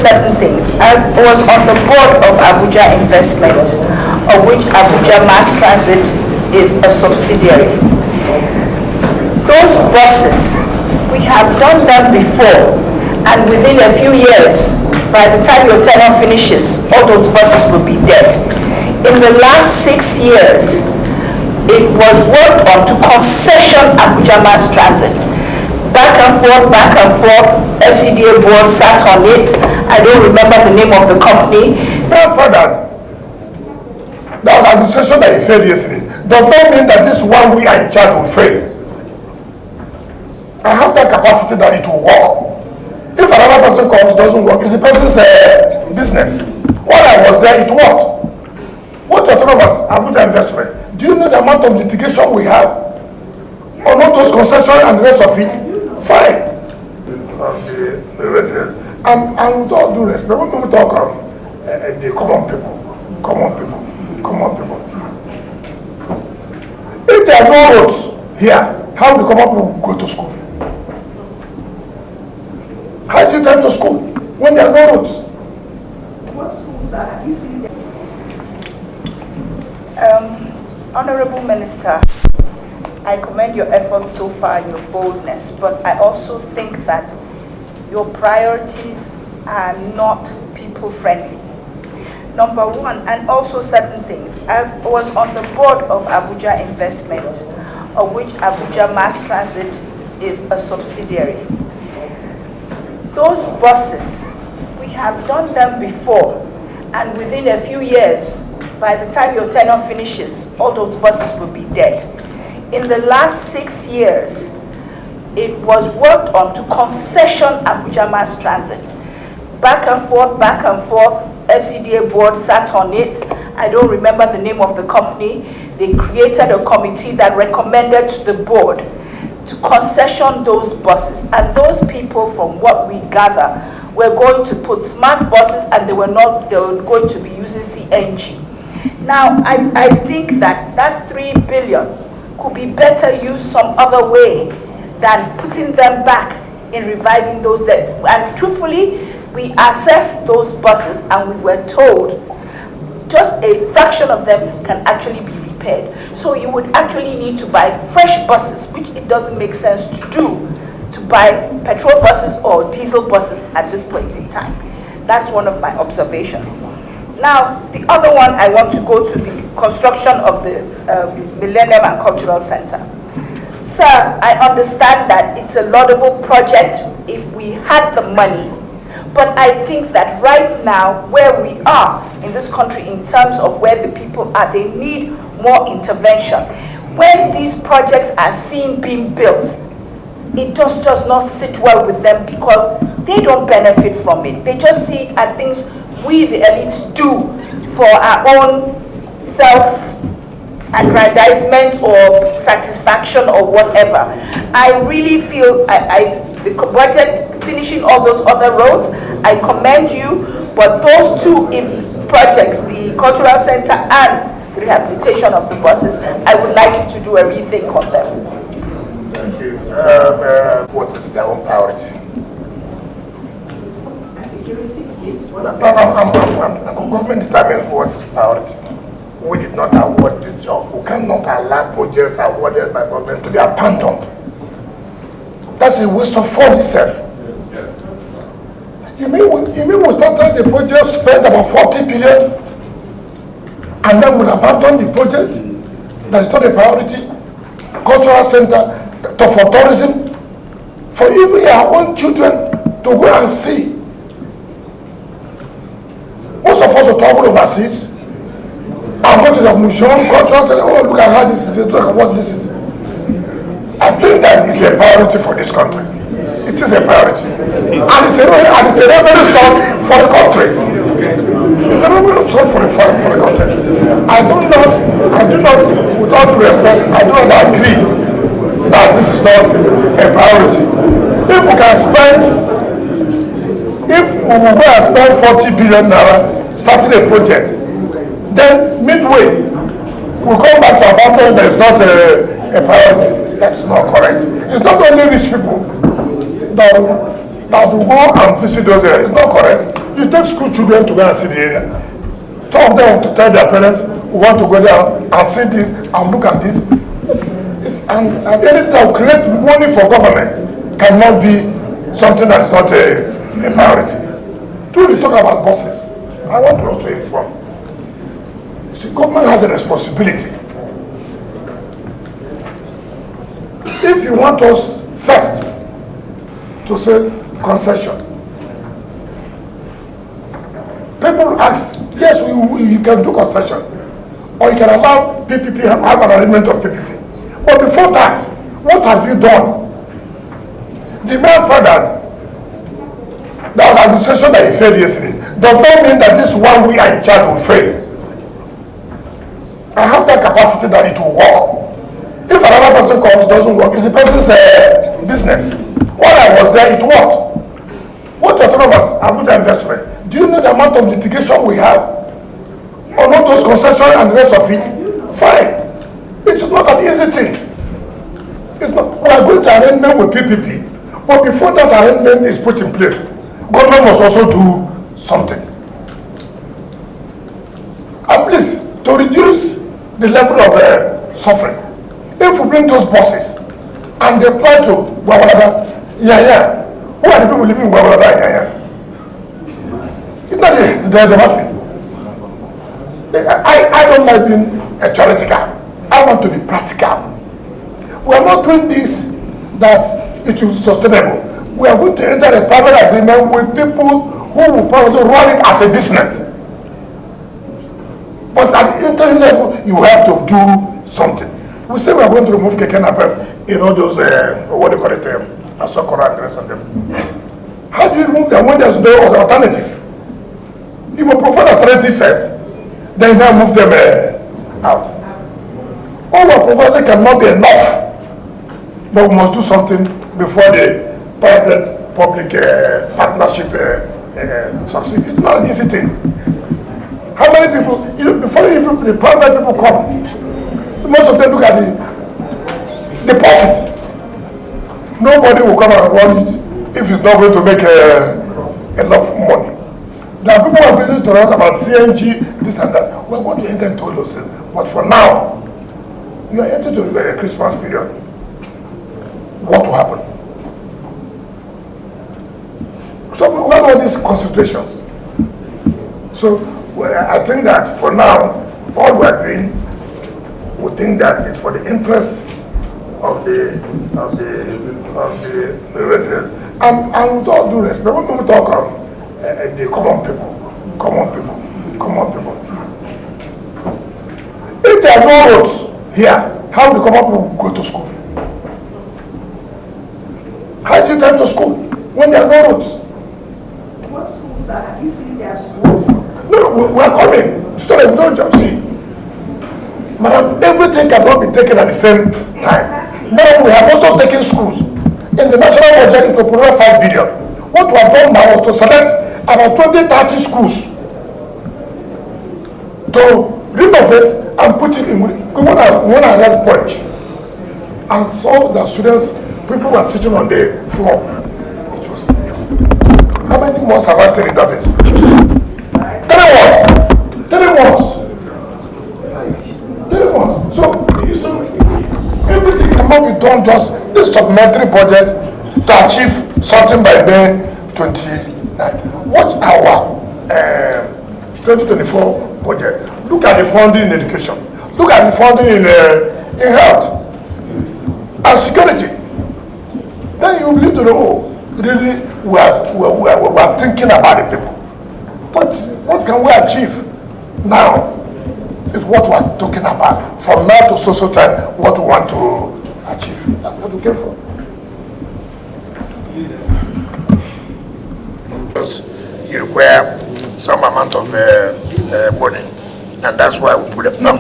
certain things. I was on the board of Abuja Investment, of which Abuja Mass Transit is a subsidiary. Those buses, we have done them before, and within a few years, by the time your tenure finishes, all those buses will be dead. In the last 6 years, it was worked on to concession Abuja Mass Transit. Back and forth, FCDA board sat on it. I don't remember the name of the company. Now for that administration that you failed yesterday does not mean that this one we are in charge will fail. I have that capacity that it will work. If another person comes, doesn't work, it's the person's business. While I was there, it worked. What you're talking about, Abuja Investment, do you know the amount of litigation we have on all those concessions and the rest of it? Fine. The residents. And with all due respect, when people talk of the common people, if there are no roads here, how will the common people go to school? How do you get to school when there are no roads? What schools, sir? Have you seen them? Honorable Minister, I commend your efforts so far and your boldness, but I also think that your priorities are not people-friendly. Number one, and also certain things. I was on the board of Abuja Investment, of which Abuja Mass Transit is a subsidiary. Those buses, we have done them before, and within a few years, by the time your tenure finishes, all those buses will be dead. In the last 6 years, it was worked on to concession Abuja Mass Transit. Back and forth, FCDA board sat on it. I don't remember the name of the company. They created a committee that recommended to the board to concession those buses. And those people, from what we gather, were going to put smart buses, and they were going to be using CNG. Now, I think that 3 billion could be better used some other way than putting them back in reviving those. And truthfully, we assessed those buses and we were told just a fraction of them can actually be repaired. So you would actually need to buy fresh buses, which it doesn't make sense to do, to buy petrol buses or diesel buses at this point in time. That's one of my observations. Now, the other one, I want to go to the construction of the Millennium and Cultural Center. Sir, I understand that it's a laudable project if we had the money, but I think that right now, where we are in this country in terms of where the people are, they need more intervention. When these projects are seen being built, it just does not sit well with them because they don't benefit from it. They just see it as things we, the elites, do for our own self-aggrandizement or satisfaction or whatever. I really feel the budget, finishing all those other roads, I commend you, but those two projects, the cultural center and the rehabilitation of the buses, I would like you to do a rethink on them. Thank you. What is their own priority? Security is one of government determines what's priority. We did not award this job. We cannot allow projects awarded by government to be abandoned. That's a waste of funds itself. You mean we started the project, spent about 40 billion, and then we'll abandon the project? That is not a priority. Cultural center for tourism, for even our own children to go and see. Most of us will travel overseas and go to the museum, cultural center. Oh, look at how this is, look at what this is. I think that is a priority for this country. It is a priority. And it's a revenue source for the country. It's a revenue source for the country. I do not, with all due respect, I do not agree that this is not a priority. If we can spend, if we will go and spend 40 billion naira starting a project, then midway, we'll come back to abandon that is not a priority. That's not correct. It's not only rich people that will go and visit those areas. It's not correct. You take school children to go and see the area. Some of them want to tell their parents, we want to go there and see this and look at this. And anything that will create money for government cannot be something that is not a priority. Two, you talk about buses. I want to also inform. You see, government has a responsibility. If you want us first to say concession, people ask, yes, you can do concession, or you can allow PPP, have an arrangement of PPP. But before that, what have you done? The mere fact that administration that you failed yesterday does not mean that this one we are in charge will fail. I have that capacity that it will work. If another person comes, it doesn't work. It's the person's business. While I was there, it worked. What you're talking about, Abuja investment, do you know the amount of litigation we have on all those concessions and the rest of it? Fine. It is not an easy thing. We are going to arrangement with PPP, but before that arrangement is put in place, government must also do something. At least to reduce the level of suffering. If we bring those buses and they apply to Gwawalada, who are the people living in Gwawalada, It's not the buses. I don't like being theoretical. I want to be practical. We are not doing this that it will be sustainable. We are going to enter a private agreement with people who will probably run it as a business. But at the interim level, you have to do something. We say we are going to remove Keke Napep in all those, what do you call it, Asokora and the rest of them. How do you remove them when there's no other alternative? You must provide alternative first, then move them out. All our proposals cannot be enough, but we must do something before the private-public partnership succeeds. It's not an easy thing. How many people, before even the private people come, most of them look at the profit. Nobody will come and run it if it's not going to make enough money. There are people who are visiting to talk about CNG, this and that. We're going to enter into all those things. But for now, you are entering to a Christmas period. What will happen? So we have all these considerations. So I think that for now, all we are doing, we think that it's for the interest of the residents. And with all due respect, when people talk of the common people, if there are no roads here, how will the common people go to school? How do you get to school when there are no roads? What schools, sir? Have you seen their schools? No, we are coming. So that we don't just see. Madam, everything cannot be taken at the same time. Now we have also taken schools. In the national budget, it will provide 5 billion. What we have done now is to select about 20-30 schools to renovate and put it in. When I read Punch and saw the students, people were sitting on the floor. It was, how many months have I stayed in the office? 3 months. So you see, everything cannot be done just this supplementary budget to achieve something by May 29. Watch our 2024 budget. Look at the funding in education. Look at the funding in health and security. Then you believe to know, really, we are thinking about the people. But what can we achieve now is what we are talking about. From now to social time, what we want to achieve. That's what we came from. You require some amount of money, and that's why we put it. Now,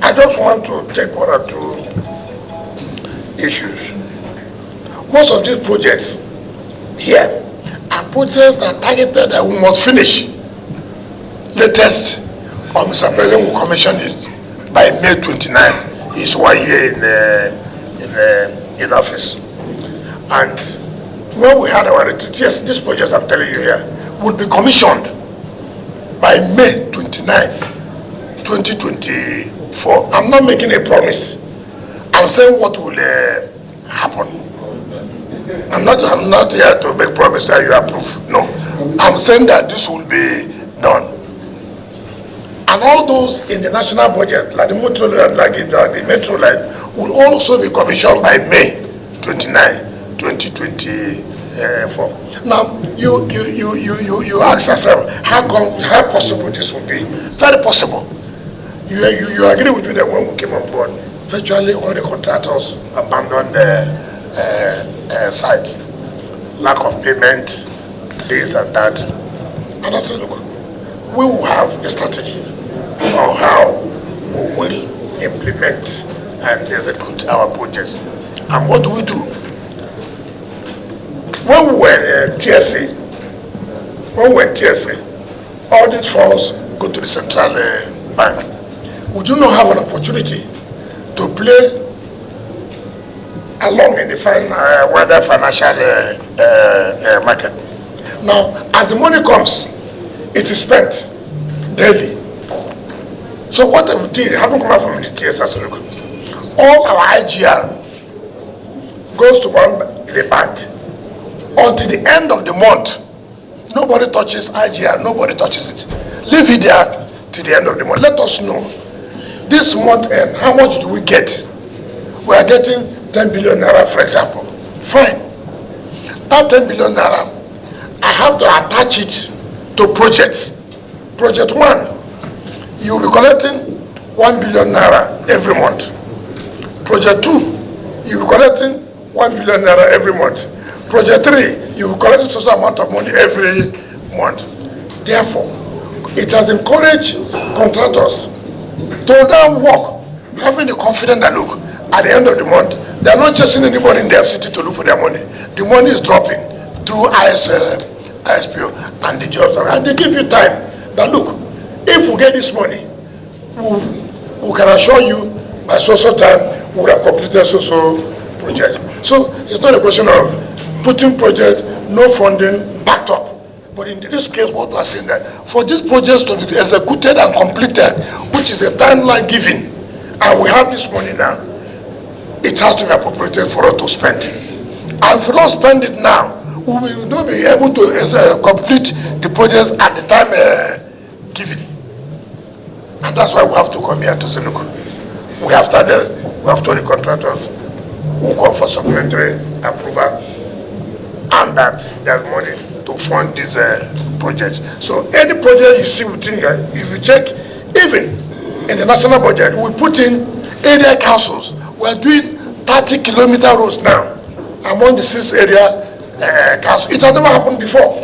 I just want to take 1 or 2 issues. Most of these projects here are projects that are targeted that we must finish. Latest, Mr. President will commission it by May 29. He's 1 year in office. And when we had our retreat, yes, these projects I'm telling you here, will be commissioned by May 29, 2024. I'm not making a promise. I'm saying what will happen. I'm not here to make promise that you approve. No. I'm saying that this will be done. And all those in the national budget, like the metro line, the metro line, will also be commissioned by May 29, 2024. Now, you ask yourself, how possible this will be? Very possible. You agree with me that when we came on board, virtually all the contractors abandoned the site. Lack of payment, this and that. And I said, look, we will have a strategy on how we will implement and execute our projects. And what do? When we were in TSA, all these funds go to the central bank. We do not have an opportunity to play along in the wider financial market. Now, as the money comes, it is spent daily. So what we did, having come out from the TSA, all our IGR goes to the bank. Until the end of the month, nobody touches IGR, nobody touches it. Leave it there till the end of the month. Let us know. This month end, how much do we get? We are getting 10 billion naira, for example. Fine. That 10 billion naira, I have to attach it to projects. Project 1, you will be collecting 1 billion naira every month. Project 2, you will be collecting 1 billion naira every month. Project 3, you will collect a certain amount of money every month. Therefore, it has encouraged contractors to now work, having the confidence that, look, at the end of the month, they are not chasing anybody in their city to look for their money. The money is dropping through ISPO and the jobs. And they give you time that, look, if we get this money, we can assure you by so time we will have completed so project. So it's not a question of putting project, no funding, backed up. But in this case, what we are saying that for these projects to be executed and completed, which is a timeline given, and we have this money now, it has to be appropriated for us to spend. And if we don't spend it now, we will not be able to complete the projects at the time given. And that's why we have to come here to say, look, we have told the contractors, we'll come for supplementary approval, and that there's money to fund this project. So any project you see within here, if you check, even in the national budget, we put in area councils. We're doing 30-kilometer roads now among the 6 area councils. It has never happened before.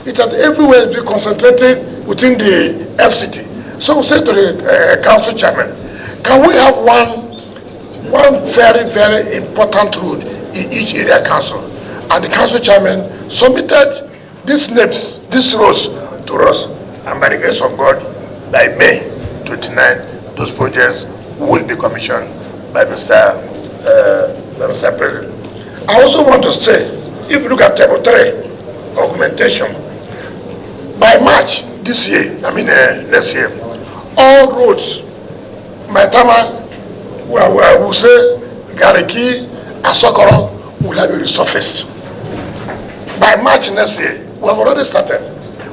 It has everywhere been concentrated within the FCT. So we say to the council chairman, can we have one very, very important road in each area council? And the council chairman submitted these names, these roads to us. And by the grace of God, by May 29, those projects will be commissioned by Mr. President. I also want to say, if you look at table 3, augmentation, by March this year, next year, all roads, Maitama, I will say, Gariki, and Sokoro will have been resurfaced. By March next year, we have already started.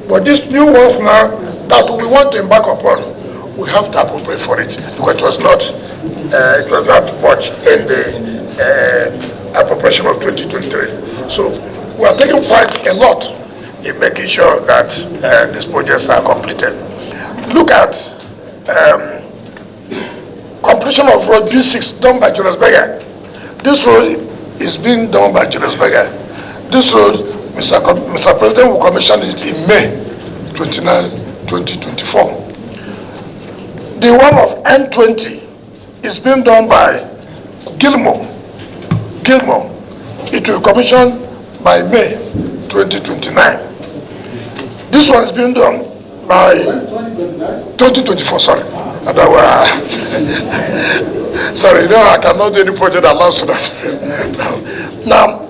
But these new ones now that we want to embark upon, we have to appropriate for it, because it was not much in the appropriation of 2023. So we are taking quite a lot in making sure that these projects are completed. Look at completion of road B6 done by Julius Berger. This road is being done by Julius Berger. This road, Mr. President will commission it in May 29, 2024. The one of N20 is being done by Gilmore. It will be commissioned by May 2029. This one is being done by 2024, sorry. Sorry, I cannot do any project that allows for that. Now,